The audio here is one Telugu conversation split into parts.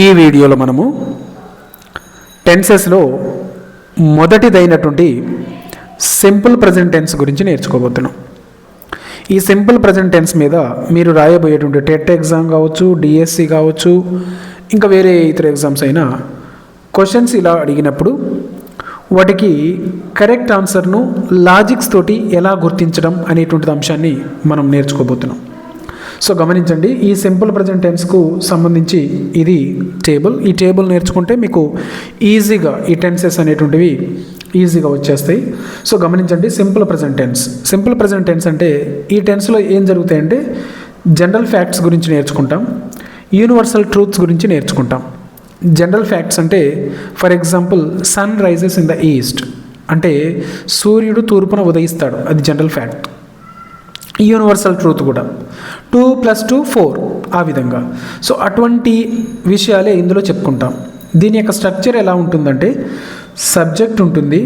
ఈ వీడియోలో మనము టెన్సెస్లో మొదటిదైనటువంటి సింపుల్ ప్రెజెంట్ టెన్స్ గురించి నేర్చుకోబోతున్నాం. ఈ సింపుల్ ప్రెజెంట్ టెన్స్ మీద మీరు రాయబోయేటువంటి టెట్ ఎగ్జామ్ కావచ్చు, డిఎస్సి కావచ్చు, ఇంకా వేరే ఇతర ఎగ్జామ్స్ అయినా క్వశ్చన్స్ ఇలా అడిగినప్పుడు వాటికి కరెక్ట్ ఆన్సర్ను లాజిక్స్ తోటి ఎలా గుర్తించడం అనేటువంటి అంశాన్ని మనం నేర్చుకోబోతున్నాం. సో గమనించండి, ఈ సింపుల్ ప్రెజెంట్ టెన్స్కు సంబంధించి ఇది టేబుల్. ఈ టేబుల్ నేర్చుకుంటే మీకు ఈజీగా ఈ టెన్సెస్ అనేటువంటివి ఈజీగా వచ్చేస్తాయి. సో గమనించండి, simple present tense. Simple present tense అంటే ఈ టెన్స్లో ఏం జరుగుతాయంటే జనరల్ ఫ్యాక్ట్స్ గురించి నేర్చుకుంటాం, యూనివర్సల్ ట్రూత్స్ గురించి నేర్చుకుంటాం. జనరల్ ఫ్యాక్ట్స్ అంటే for example sun rises in the east అంటే సూర్యుడు తూర్పున ఉదయిస్తాడు, అది జనరల్ ఫ్యాక్ట్. యూనివర్సల్ ట్రూత్ కూడా 2 + 2 4 ఆ విధంగా. సో అటువంటి విషయాలే ఇందులో చెప్పుకుంటాం. దీని యొక్క స్ట్రక్చర్ ఎలా ఉంటుందంటే సబ్జెక్ట్ ఉంటుంది,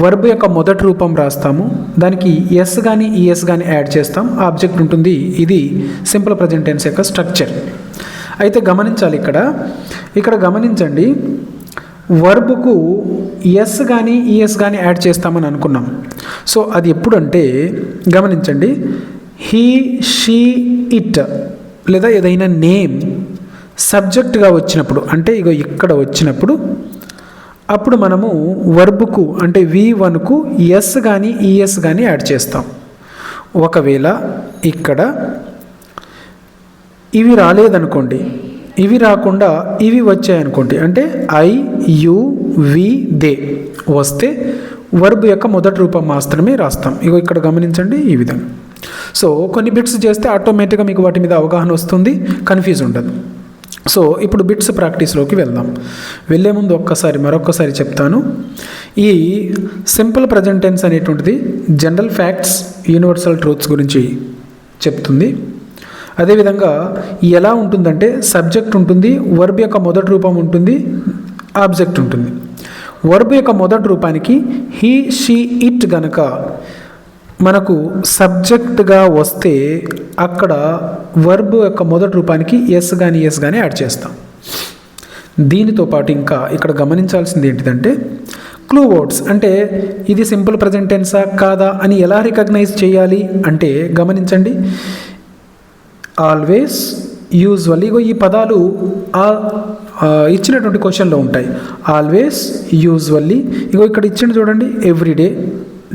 వర్బ్ యొక్క మొదటి రూపం రాస్తాము, దానికి ఎస్ కానీ ఈఎస్ కానీ యాడ్ చేస్తాం, ఆబ్జెక్ట్ ఉంటుంది. ఇది సింపుల్ ప్రెజెంట్ టెన్స్ యొక్క స్ట్రక్చర్. అయితే గమనించాలి, ఇక్కడ గమనించండి, వర్బ్కు ఎస్ కానీ ఈఎస్ కానీ యాడ్ చేస్తామని అనుకున్నాం. సో అది ఎప్పుడంటే గమనించండి, హీ, షీ, ఇట్ లేదా ఏదైనా నేమ్ సబ్జెక్ట్గా వచ్చినప్పుడు, అంటే ఇగో ఇక్కడ వచ్చినప్పుడు అప్పుడు మనము వర్బ్కు అంటే V1కు ఎస్ కానీ ఈఎస్ కానీ యాడ్ చేస్తాం. ఒకవేళ ఇక్కడ ఇవి రాలేదనుకోండి, ఇవి రాకుండా ఇవి వచ్చాయనుకోండి, అంటే ఐ, యు, వి, దే వస్తే వర్బ్ యొక్క మొదటి రూపం మాత్రమే రాస్తాం. ఇగో ఇక్కడ గమనించండి ఈ విధంగా. సో కొన్ని బిట్స్ చేస్తే ఆటోమేటిక్గా మీకు వాటి మీద అవగాహన వస్తుంది, కన్ఫ్యూజ్ ఉండదు. సో ఇప్పుడు బిట్స్ ప్రాక్టీస్లోకి వెళ్దాం. వెళ్ళే ముందు మరొక్కసారి చెప్తాను. ఈ సింపుల్ ప్రెజెంట్ టెన్స్ అనేటువంటిది జనరల్ ఫ్యాక్ట్స్, యూనివర్సల్ ట్రూత్స్ గురించి చెప్తుంది. అదేవిధంగా ఎలా ఉంటుందంటే సబ్జెక్ట్ ఉంటుంది, వర్బ్ యొక్క మొదటి రూపం ఉంటుంది, ఆబ్జెక్ట్ ఉంటుంది. వర్బ్ యొక్క మొదటి రూపానికి హీ, షీ, ఇట్ గనక మనకు సబ్జెక్ట్గా వస్తే అక్కడ వర్బ్ యొక్క మొదటి రూపానికి ఎస్ కానీ ఎస్ కానీ యాడ్ చేస్తాం. దీనితో పాటు ఇంకా ఇక్కడ గమనించాల్సింది ఏంటిదంటే క్లూ వర్డ్స్. అంటే ఇది సింపుల్ ప్రెజెంట్ టెన్సా కాదా అని ఎలా రికగ్నైజ్ చేయాలి అంటే గమనించండి, ఆల్వేస్, యూజువల్లీ, ఈ పదాలు ఇచ్చినటువంటి క్వశ్చన్లో ఉంటాయి. ఆల్వేస్, యూజువల్లీ, ఇక్కడ ఇచ్చిన చూడండి, ఎవ్రీడే,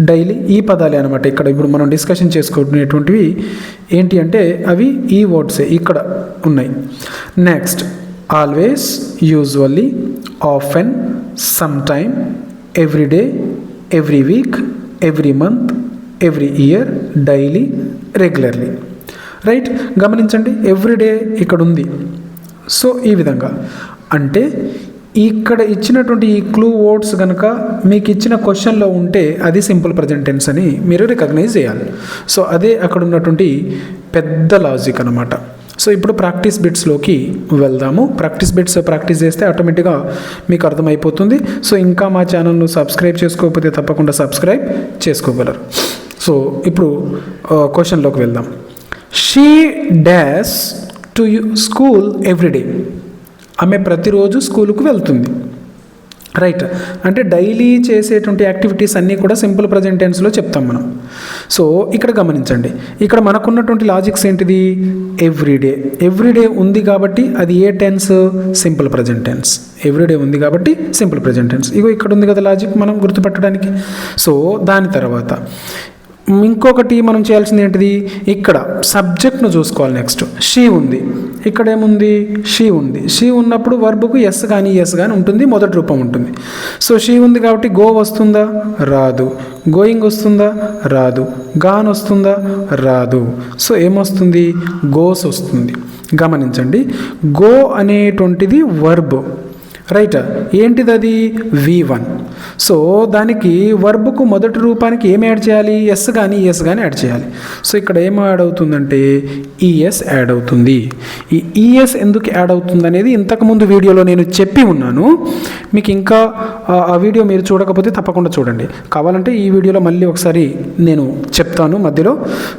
డైలీ, ఈ పదాలే అనమాట. ఇక్కడ ఇప్పుడు మనం డిస్కషన్ చేసుకునేటువంటివి ఏంటి అంటే అవి ఈ వర్డ్సే ఇక్కడ ఉన్నాయి. Next always, usually, often, some time, everyday, every week, every month, every year, daily, regularly. Right, గమనించండి, ఎవ్రీడే ఇక్కడ ఉంది. సో ఈ విధంగా అంటే ఇక్కడ ఇచ్చినటువంటి ఈ క్లూ వర్డ్స్ కనుక మీకు ఇచ్చిన క్వశ్చన్లో ఉంటే అది సింపుల్ ప్రెజెంట్ టెన్స్ అని మీరు రికగ్నైజ్ చేయాలి. సో అదే అక్కడ ఉన్నటువంటి పెద్ద లాజిక్ అనమాట. సో ఇప్పుడు ప్రాక్టీస్ బిట్స్లోకి వెళ్దాము. ప్రాక్టీస్ బిట్స్ ప్రాక్టీస్ చేస్తే ఆటోమేటిక్గా మీకు అర్థమైపోతుంది. సో ఇంకా మా ఛానల్ను సబ్స్క్రైబ్ చేసుకోకపోతే తప్పకుండా సబ్స్క్రైబ్ చేసుకోగలరు. సో ఇప్పుడు క్వశ్చన్లోకి వెళ్దాం. She dash to school everyday. ఆమె ప్రతిరోజు స్కూలుకు వెళ్తుంది. రైట్, అంటే డైలీ చేసేటువంటి యాక్టివిటీస్ అన్నీ కూడా సింపుల్ ప్రెజెంట్ టెన్స్లో చెప్తాం మనం. సో ఇక్కడ గమనించండి, ఇక్కడ మనకున్నటువంటి లాజిక్స్ ఏంటిది, ఎవ్రీడే ఉంది కాబట్టి అది ఏ tense, simple present tense. Everyday ఉంది కాబట్టి సింపుల్ ప్రెజెంట్ టెన్స్. ఇక్కడ ఉంది కదా లాజిక్ మనం గుర్తుపట్టడానికి. సో దాని తర్వాత ఇంకొకటి మనం చేయాల్సింది ఏంటిది, ఇక్కడ సబ్జెక్ట్ను చూసుకోవాలి. నెక్స్ట్ షీ ఉంది, ఇక్కడ ఏముంది, షీ ఉంది. షీ ఉన్నప్పుడు వర్బ్కు ఎస్ కానీ ఎస్ కానీ ఉంటుంది, మొదటి రూపం ఉంటుంది. సో షీ ఉంది కాబట్టి గో వస్తుందా, రాదు. గోయింగ్ వస్తుందా, రాదు. గాన్ వస్తుందా, రాదు. సో ఏమొస్తుంది, గోస్ వస్తుంది. గమనించండి, గో అనేటువంటిది వర్బ్. రైట్, ఏంటిది అది, V1. సో దానికి వర్బ్కు మొదటి రూపానికి ఏం యాడ్ చేయాలి, ఎస్ కానీ ఈఎస్ కానీ యాడ్ చేయాలి. సో ఇక్కడ ఏం యాడ్ అవుతుందంటే ఈఎస్ యాడ్ అవుతుంది. ఈ ఈఎస్ ఎందుకు యాడ్ అవుతుంది అనేది ఇంతకుముందు వీడియోలో నేను చెప్పి ఉన్నాను. మీకు ఇంకా ఆ వీడియో మీరు చూడకపోతే తప్పకుండా చూడండి. కావాలంటే ఈ వీడియోలో మళ్ళీ ఒకసారి నేను చెప్తాను మధ్యలో.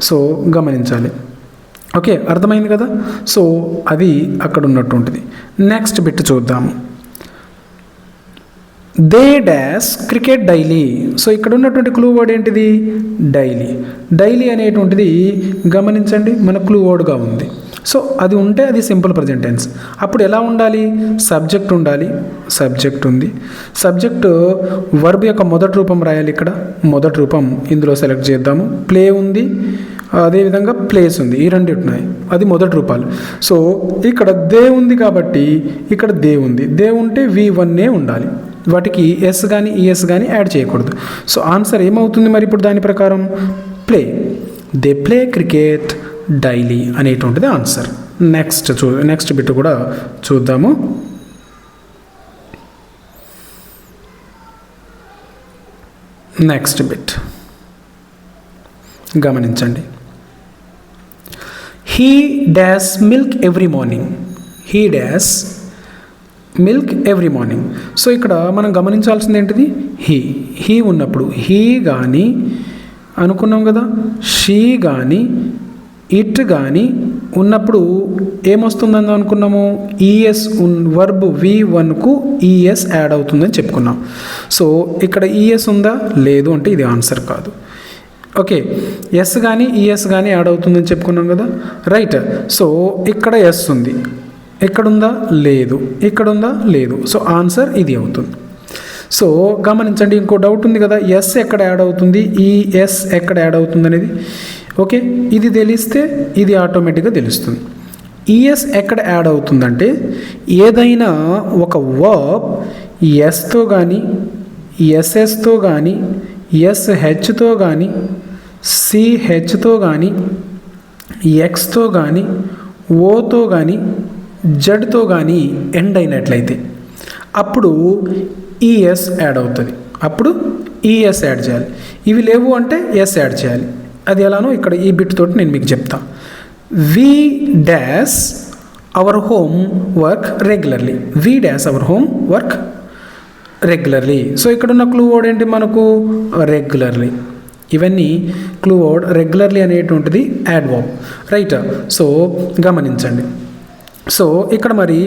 సో గమనించాలి. ఓకే, అర్థమైంది కదా. సో అది అక్కడ ఉన్నటువంటిది. నెక్స్ట్ బిట్ చూద్దాము. They dash cricket daily. So ఇక్కడ ఉన్నటువంటి క్లూ వర్డ్ ఏంటిది? డైలీ. డైలీ అనేటువంటిది గమనించండి, మన క్లూ వర్డ్గా ఉంది. సో అది ఉంటే అది సింపుల్ ప్రజెంట్ టెన్స్. అప్పుడు ఎలా ఉండాలి? సబ్జెక్ట్ ఉండాలి. సబ్జెక్ట్ ఉంది. సబ్జెక్టు వర్బ్ యొక్క మొదటి రూపం రాయాలి. ఇక్కడ మొదటి రూపం ఇందులో సెలెక్ట్ చేద్దాము. ప్లే ఉంది, అదేవిధంగా ప్లేస్ ఉంది. ఈ రెండు ఉన్నాయి, అది మొదటి రూపాలు. సో ఇక్కడ దే ఉంది కాబట్టి ఇక్కడ దే ఉంది. దే ఉంటే V1 ఉండాలి. వాటికి ఎస్ కానీ ఈఎస్ కానీ యాడ్ చేయకూడదు. సో ఆన్సర్ ఏమవుతుంది మరి ఇప్పుడు దాని ప్రకారం? Play. They play cricket daily అనేటువంటిది ఆన్సర్. నెక్స్ట్ బిట్ కూడా చూద్దాము. నెక్స్ట్ బిట్ గమనించండి. He dash milk every morning. He dash milk every morning. So ఇక్కడ మనం గమనించాల్సింది ఏంటిది? హీ ఉన్నప్పుడు హీ కానీ అనుకున్నాం కదా, షీ కానీ ఇట్ కానీ ఉన్నప్పుడు ఏమొస్తుందని అనుకున్నాము? ఈఎస్ వర్బ్ V1కు ఈఎస్ యాడ్ అవుతుందని చెప్పుకున్నాం. సో ఇక్కడ ఈఎస్ ఉందా? లేదు అంటే ఇది ఆన్సర్ కాదు. ఓకే, ఎస్ కానీ ఈఎస్ కానీ యాడ్ అవుతుందని చెప్పుకున్నాం కదా, రైట్. సో ఇక్కడ ఎస్ ఉంది, ఎక్కడుందా? లేదు. ఇక్కడుందా? లేదు. సో ఆన్సర్ ఇది అవుతుంది. సో గమనించండి, ఇంకో డౌట్ ఉంది కదా, ఎస్ ఎక్కడ యాడ్ అవుతుంది, ఈ ఎస్ ఎక్కడ యాడ్ అవుతుంది అనేది. ఓకే, ఇది తెలిస్తే ఇది ఆటోమేటిక్గా తెలుస్తుంది. ఈఎస్ ఎక్కడ యాడ్ అవుతుందంటే ఏదైనా ఒక వర్బ్ ఎస్తో కానీ ఎస్ఎస్తో కానీ ఎస్హెచ్తో కానీ సిహెచ్తో కానీ ఎక్స్తో కానీ ఓతో కానీ జడ్తో కానీ ఎండ్ అయినట్లయితే అప్పుడు ఈఎస్ యాడ్ అవుతుంది. అప్పుడు ఈఎస్ యాడ్ చేయాలి. ఇవి లేవు అంటే ఎస్ యాడ్ చేయాలి. అది ఎలానో ఇక్కడ ఈ బిట్ తోటి నేను మీకు చెప్తా. We dash our homework regularly. We dash our homework regularly. So ఇక్కడ ఉన్న క్లూ వర్డ్ ఏంటి మనకు? రెగ్యులర్లీ. ఇవన్నీ క్లూ వర్డ్. రెగ్యులర్లీ అనేటువంటిది యాడ్ వర్బ్, రైట్. సో గమనించండి. సో ఇక్కడ మరి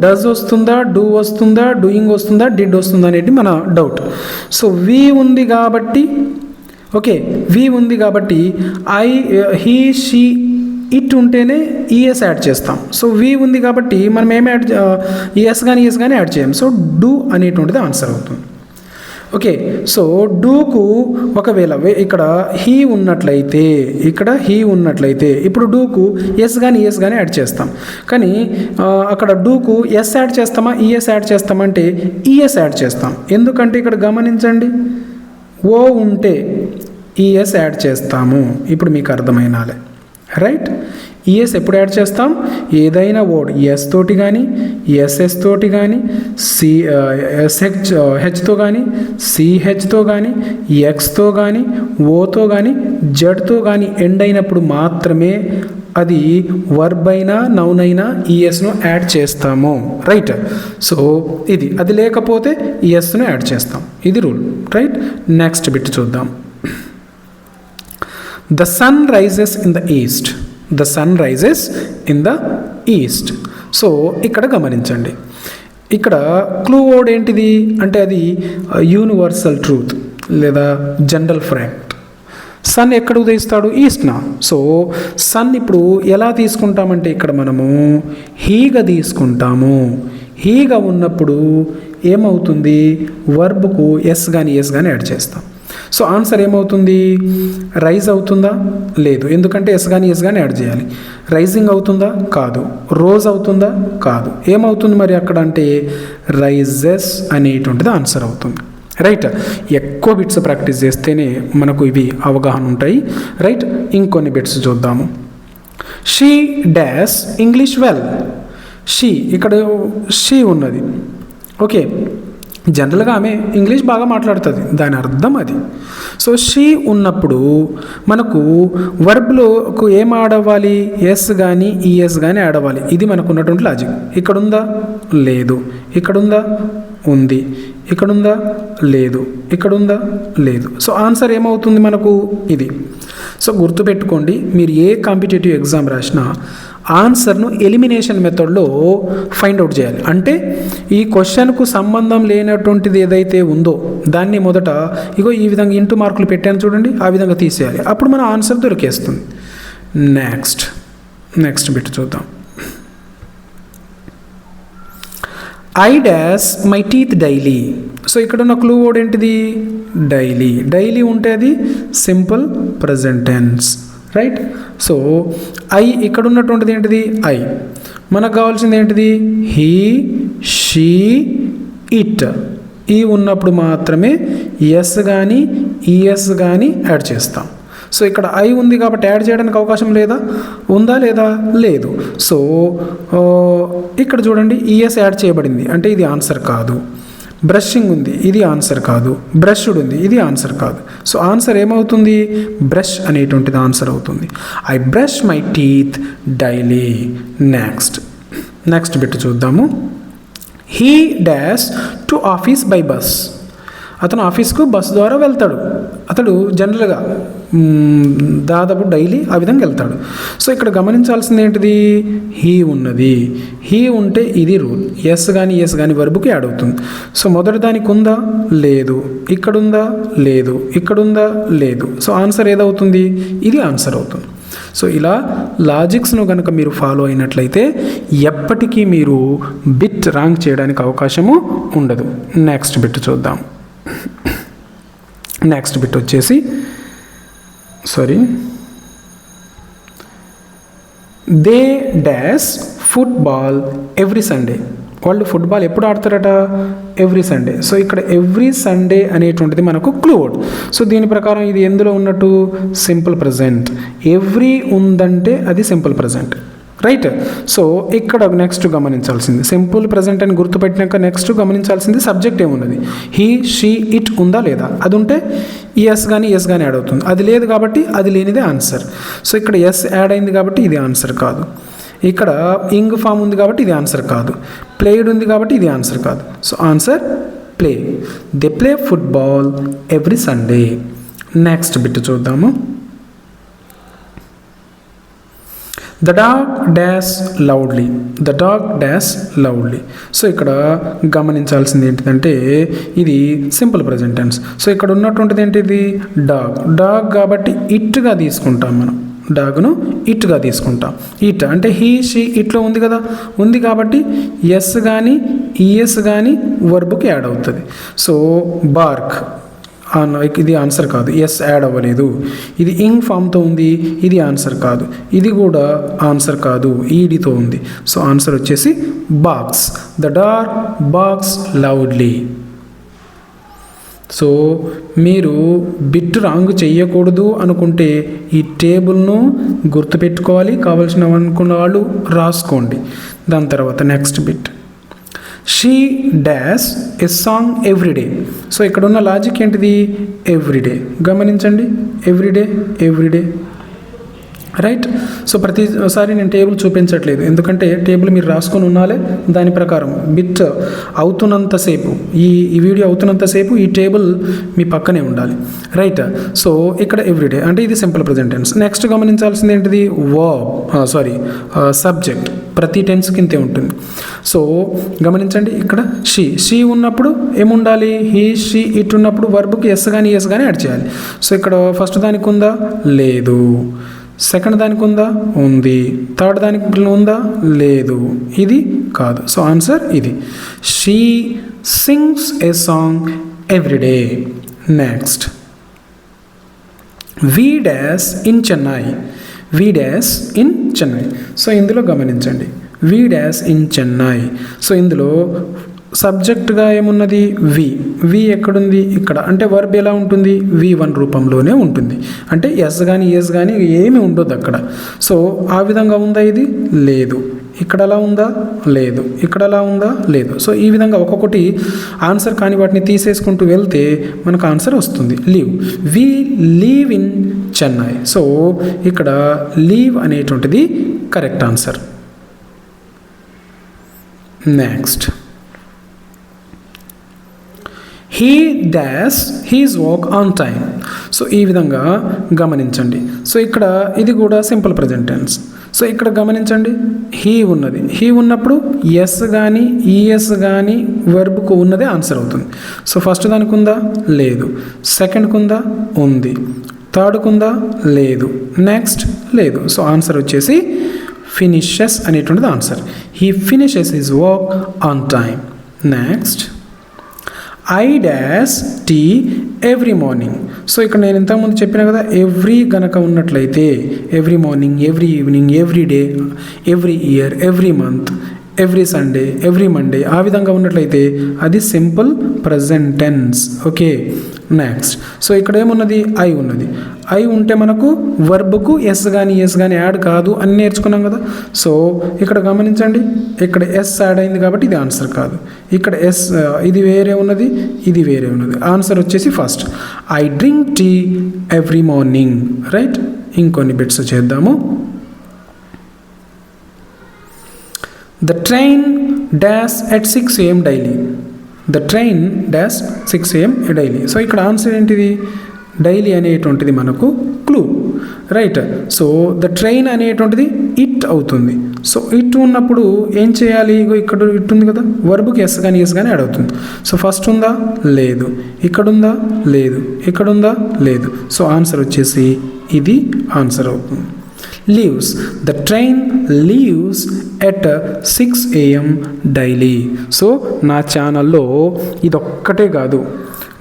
డస్ వస్తుందా, డూ వస్తుందా, డూయింగ్ వస్తుందా, డిడ్ వస్తుందా అనేది మన డౌట్. సో వి ఉంది కాబట్టి, ఓకే, వి ఉంది కాబట్టి హీ షీ ఇట్ ఉంటేనే ఈఎస్ యాడ్ చేస్తాం. సో వి ఉంది కాబట్టి మనం ఏం యాడ్ ఈఎస్ కానీ ఈఎస్ కానీ యాడ్ చేయం. సో డూ అనేటువంటిది ఆన్సర్ అవుతుంది. ఓకే, సో డూకు ఒకవేళ ఇక్కడ హీ ఉన్నట్లయితే, ఇక్కడ హీ ఉన్నట్లయితే ఇప్పుడు డూకు ఎస్ కానీ ఈఎస్ కానీ యాడ్ చేస్తాం. కానీ అక్కడ డూకు ఎస్ యాడ్ చేస్తామా, ఈఎస్ యాడ్ చేస్తామంటే ఈఎస్ యాడ్ చేస్తాం. ఎందుకంటే ఇక్కడ గమనించండి, ఓ ఉంటే ఈఎస్ యాడ్ చేస్తాము. ఇప్పుడు మీకు అర్థమైనాలే, రైట్. ఈఎస్ ఎప్పుడు యాడ్ చేస్తాం? ఏదైనా వర్డ్ ఎస్ తోటి కానీ ఎస్ఎస్ తోటి కానీ హెచ్తో కానీ సిహెచ్తో కానీ ఎక్స్తో కానీ ఓతో కానీ జడ్తో కానీ ఎండ్ అయినప్పుడు మాత్రమే అది వర్బ్ అయినా నౌన్ అయినా ఈఎస్ను యాడ్ చేస్తాము, రైట్. సో ఇది, అది లేకపోతే ఈఎస్ను యాడ్ చేస్తాం. ఇది రూల్, రైట్. నెక్స్ట్ బిట్ చూద్దాం. The sun rises in the east. The sun rises in the east. So ఇక్కడ గమనించండి, ఇక్కడ క్లూ వర్డ్ ఏంటిది అంటే అది యూనివర్సల్ ట్రూత్ లేదా జనరల్ ఫ్యాక్ట్. సన్ ఎక్కడ ఉదయిస్తాడు? ఈస్ట్నా. సో సన్ ఇప్పుడు ఎలా తీసుకుంటామంటే ఇక్కడ మనము హీగా తీసుకుంటాము. హీగా ఉన్నప్పుడు ఏమవుతుంది? వర్బ్కు ఎస్ కానీ ఎస్ కానీ యాడ్ చేస్తాం. సో ఆన్సర్ ఏమవుతుంది? రైజ్ అవుతుందా? లేదు, ఎందుకంటే ఎస్ కానీ ఎస్ కానీ యాడ్ చేయాలి. రైజింగ్ అవుతుందా? కాదు. రోజ్ అవుతుందా? కాదు. ఏమవుతుంది మరి అక్కడ అంటే రైజెస్ అనేటువంటిది ఆన్సర్ అవుతుంది, రైట్. ఎక్కువ బిట్స్ ప్రాక్టీస్ చేస్తేనే మనకు ఇవి అవగాహన ఉంటాయి, రైట్. ఇంకొన్ని బిట్స్ చూద్దాము. She dash English well. She, ఇక్కడ షీ ఉన్నది, ఓకే. జనరల్గా ఆమె ఇంగ్లీష్ బాగా మాట్లాడుతుంది, దాని అర్థం అది. సో షీ ఉన్నప్పుడు మనకు వర్బ్లోకి ఏం యాడ్ అవ్వాలి? ఎస్ కానీ ఈఎస్ కానీ యాడ్ అవ్వాలి. ఇది మనకు ఉన్నటువంటి లాజిక్. ఇక్కడుందా? లేదు. ఇక్కడుందా? ఉంది. ఇక్కడుందా? లేదు. ఇక్కడుందా? లేదు. సో ఆన్సర్ ఏమవుతుంది మనకు? ఇది. సో గుర్తుపెట్టుకోండి, మీరు ఏ కాంపిటేటివ్ ఎగ్జామ్ రాసినా ఆన్సర్ను ఎలిమినేషన్ మెథడ్లో ఫైండ్ అవుట్ చేయాలి. అంటే ఈ క్వశ్చన్కు సంబంధం లేనటువంటిది ఏదైతే ఉందో దాన్ని మొదట ఇగో ఈ విధంగా ఇంటూ మార్కులు పెట్టాను చూడండి, ఆ విధంగా తీసేయాలి. అప్పుడు మన ఆన్సర్ దొరికేస్తుంది. నెక్స్ట్ బిట్ చూద్దాం. I dash my teeth daily. So ఇక్కడ ఉన్న క్లూ వర్డ్ ఏంటిది? డైలీ ఉంటే అది simple present tense, right? So I ఇక్కడ ఉన్నటువంటిది ఏంటిది? ఐ. మనకు కావాల్సింది ఏంటిది? He, she, it. ఈ ఉన్నప్పుడు మాత్రమే ఎస్ కానీ ఈఎస్ కానీ యాడ్ చేస్తాం. సో ఇక్కడ ఐ ఉంది కాబట్టి యాడ్ చేయడానికి అవకాశం లేదా? ఉందా లేదా? లేదు. సో ఇక్కడ చూడండి, ఈఎస్ యాడ్ చేయబడింది అంటే ఇది ఆన్సర్ కాదు. బ్రషింగ్ ఉంది, ఇది ఆన్సర్ కాదు. బ్రష్డ్ ఉంది, ఇది ఆన్సర్ కాదు. సో ఆన్సర్ ఏమవుతుంది? బ్రష్ అనేటువంటిది ఆన్సర్ అవుతుంది. I brush my teeth daily. Next bit చూద్దాము. He dash to office by bus. అతను ఆఫీస్కు బస్ ద్వారా వెళ్తాడు. అతడు జనరల్గా దాదాపు డైలీ ఆ విధంగా వెళ్తాడు. సో ఇక్కడ గమనించాల్సింది ఏంటిది? హీ ఉన్నది. హీ ఉంటే ఇది రూల్. ఎస్ కానీ ఎస్ కానీ వర్బుకి యాడ్ అవుతుంది. సో మొదటి దానికి ఉందా? లేదు. ఇక్కడుందా? లేదు. ఇక్కడుందా? లేదు. సో ఆన్సర్ ఏదవుతుంది? ఇది ఆన్సర్ అవుతుంది. సో ఇలా లాజిక్స్ను కనుక మీరు ఫాలో అయినట్లయితే ఎప్పటికీ మీరు బిట్ రాంగ్ చేయడానికి అవకాశము ఉండదు. నెక్స్ట్ బిట్ చూద్దాం. నెక్స్ట్ బిట్ వచ్చేసి they dash football every Sunday. వాళ్ళు ఫుట్బాల్ ఎప్పుడు ఆడతారట? Every Sunday. సో ఇక్కడ ఎవ్రీ సండే అనేటువంటిది మనకు క్లూ వర్డ్. సో దీని ప్రకారం ఇది ఎందులో ఉన్నట్టు? Simple present. ఎవ్రీ ఉందంటే అది సింపుల్ ప్రజెంట్, రైట్? సో ఇక్కడ నెక్స్ట్ గమనించాల్సింది సింపుల్ ప్రజెంట్ అని గుర్తుపెట్టినాక నెక్స్ట్ గమనించాల్సింది సబ్జెక్ట్ ఏమున్నది? హీ, షీ, ఇట్ ఉందా లేదా? అది ఉంటే ఎస్ కానీ యాడ్ అవుతుంది. అది లేదు కాబట్టి అది లేనిదే ఆన్సర్. సో ఇక్కడ ఎస్ యాడ్ అయింది కాబట్టి ఇది ఆన్సర్ కాదు. ఇక్కడ ఇంగ్ ఫామ్ ఉంది కాబట్టి ఇది ఆన్సర్ కాదు. ప్లేడ్ ఉంది కాబట్టి ఇది ఆన్సర్ కాదు. So answer play. They play football every Sunday. Next bit చూద్దాము. The dog dash loudly. So ఇక్కడ గమనించాల్సింది ఏంటిదంటే ఇది సింపుల్ ప్రెజెంట్ టెన్స్. సో ఇక్కడ ఉన్నటువంటిది ఏంటిది? డాగ్ కాబట్టి ఇట్గా తీసుకుంటాం మనం. డాగ్ను ఇట్గా తీసుకుంటాం. ఇట్ అంటే హీ, షీ, ఇట్లో ఉంది కదా, ఉంది కాబట్టి ఎస్ కానీ ఈఎస్ కానీ వర్బుకి యాడ్ అవుతుంది. సో బార్క్ ఇది ఆన్సర్ కాదు, ఎస్ యాడ్ అవ్వలేదు. ఇది ఇంగ్ ఫామ్తో ఉంది, ఇది ఆన్సర్ కాదు. ఇది కూడా ఆన్సర్ కాదు, ఈడితో ఉంది. సో ఆన్సర్ వచ్చేసి box. The dog box loudly. So మీరు బిట్ రాంగ్ చెయ్యకూడదు అనుకుంటే ఈ టేబుల్ను గుర్తుపెట్టుకోవాలి. కావాల్సిన అనుకున్న వాళ్ళు రాసుకోండి. దాని తర్వాత next bit. She dash a song everyday. So ఇక్కడ ఉన్న లాజిక్ ఏంటిది? ఎవ్రీడే. గమనించండి, ఎవ్రీడే, రైట్? సో ప్రతిసారి నేను టేబుల్ చూపించట్లేదు, ఎందుకంటే టేబుల్ మీరు రాసుకొని ఉండాలి. దాని ప్రకారం బిట్ అవుతున్నంతసేపు, ఈ వీడియో అవుతున్నంతసేపు ఈ టేబుల్ మీ పక్కనే ఉండాలి, రైట్? సో ఇక్కడ ఎవ్రీడే అంటే ఇది సింపుల్ ప్రెజెంట్ టెన్స్. నెక్స్ట్ గమనించాల్సింది ఏంటిది? సబ్జెక్ట్ ప్రతి టెన్స్కి ఇంతే ఉంటుంది. సో గమనించండి, ఇక్కడ షీ ఉన్నప్పుడు ఏముండాలి? హీ, షీ, ఇట్ ఉన్నప్పుడు వర్బుకి ఎస్ కానీ యాడ్ చేయాలి. సో ఇక్కడ ఫస్ట్ దానికి ఉందా? లేదు. సెకండ్ దానికి ఉందా? ఉంది. థర్డ్ దానికి ఉందా? లేదు. ఇది కాదు. సో ఆన్సర్ ఇది. She sings a song everyday. Next, we dash in Chennai. So ఇందులో గమనించండి, we dash in Chennai. So ఇందులో సబ్జెక్ట్గా ఏమున్నది? వి ఎక్కడుంది? ఇక్కడ. అంటే వర్బ్ ఎలా ఉంటుంది? V1 రూపంలోనే ఉంటుంది. అంటే ఎస్ కానీ ఎస్ కానీ ఏమి ఉండదు అక్కడ. సో ఆ విధంగా ఉందా? ఇది లేదు. ఇక్కడ అలా ఉందా? లేదు. ఇక్కడ అలా ఉందా? లేదు. సో ఈ విధంగా ఒక్కొక్కటి ఆన్సర్ కాని వాటిని తీసేసుకుంటూ వెళ్తే మనకు ఆన్సర్ వస్తుంది. We leave in Chennai. So ఇక్కడ లీవ్ అనేటువంటిది correct answer. Next, he dash he's work on time. So ఈ విధంగా గమనించండి. సో ఇక్కడ ఇది కూడా సింపుల్ ప్రెజెంట్ టెన్స్. సో ఇక్కడ గమనించండి, హీ ఉన్నది. హీ ఉన్నప్పుడు ఎస్ కానీ ఈఎస్ కానీ వెర్బ్కు ఉన్నదే ఆన్సర్ అవుతుంది. సో ఫస్ట్ దానికి ఉందా? లేదు. సెకండ్కి ఉందా? ఉంది. థర్డ్కి ఉందా? లేదు. నెక్స్ట్ లేదు. సో ఆన్సర్ వచ్చేసి ఫినిషెస్ అనేటువంటిది answer. He finishes his work on time. Next, I dash tea every morning. So ఇక్కడ నేను ఇంతకుముందు చెప్పిన కదా, ఎవ్రీ గనక ఉన్నట్లయితే every morning, every evening, every day, every year, every month, every Sunday, every Monday, ఆ విధంగా ఉన్నట్లయితే అది simple present tense. Okay. Next, so ఇక్కడ ఏమున్నది? ఐ ఉన్నది. ఐ ఉంటే మనకు వర్బ్కు ఎస్ కానీ ఎస్ కానీ యాడ్ కాదు అని నేర్చుకున్నాం కదా. సో ఇక్కడ గమనించండి, ఇక్కడ ఎస్ యాడ్ అయింది కాబట్టి ఇది ఆన్సర్ కాదు. ఇక్కడ ఎస్ ఇది వేరే ఉన్నది, ఇది వేరే ఉన్నది. ఆన్సర్ వచ్చేసి first, I drink tea every morning. Right. ఇంకొన్ని బిట్స్ చేద్దాము. The train dash at 6 AM daily. The train dash 6 AM daily. So ఇక్కడ ఆన్సర్ ఏంటిది? డైలీ అనేటువంటిది మనకు clue. Right. So the train అనేటువంటిది ఇట్ అవుతుంది. సో ఇట్ ఉన్నప్పుడు ఏం చేయాలి? ఇక్కడ ఇట్ ఉంది కదా, వర్బ్కి ఎస్ కానీ ఎస్ కానీ యాడ్ అవుతుంది. సో ఫస్ట్ ఉందా? లేదు. ఇక్కడ ఉందా? లేదు. ఇక్కడ ఉందా? లేదు. సో ఆన్సర్ వచ్చేసి ఇది ఆన్సర్ అవుతుంది. Leaves. The train leaves at 6 AM daily. So నా ఛానల్లో ఇదొక్కటే కాదు,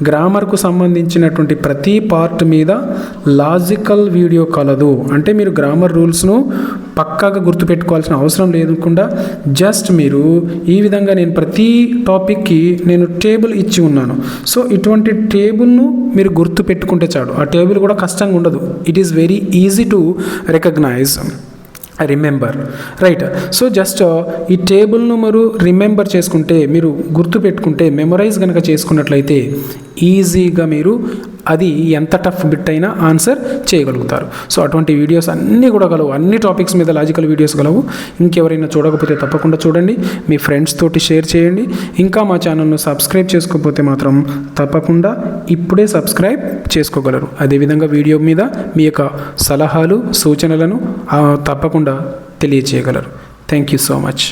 గ్రామర్కు సంబంధించినటువంటి ప్రతి పార్ట్ మీద లాజికల్ వీడియో కలదు. అంటే మీరు గ్రామర్ రూల్స్ను పక్కాగా గుర్తుపెట్టుకోవాల్సిన అవసరం లేకుండా జస్ట్ మీరు ఈ విధంగా నేను ప్రతి టాపిక్కి నేను టేబుల్ ఇచ్చి ఉన్నాను. సో ఇటువంటి టేబుల్ను మీరు గుర్తు పెట్టుకుంటే చాలు. ఆ టేబుల్ కూడా కష్టంగా ఉండదు. It is very easy to recognise, remember. Right. So just ఈ టేబుల్ను మీరు రిమెంబర్ చేసుకుంటే, మీరు గుర్తు పెట్టుకుంటే, మెమరైజ్ కనుక చేసుకున్నట్లయితే ఈజీగా మీరు అది ఎంత టఫ్ బిట్ అయినా ఆన్సర్ చేయగలుగుతారు. సో అటువంటి వీడియోస్ అన్నీ కూడా గలవు, అన్ని టాపిక్స్ మీద లాజికల్ వీడియోస్ గలవు. ఇంకెవరైనా చూడకపోతే తప్పకుండా చూడండి, మీ ఫ్రెండ్స్ తోటి షేర్ చేయండి. ఇంకా మా ఛానల్ను సబ్స్క్రైబ్ చేసుకోకపోతే మాత్రం తప్పకుండా ఇప్పుడే సబ్స్క్రైబ్ చేసుకోగలరు. అదేవిధంగా వీడియో మీద మీ యొక్క సలహాలు, సూచనలను తప్పకుండా తెలియచేయగలరు. Thank you so much.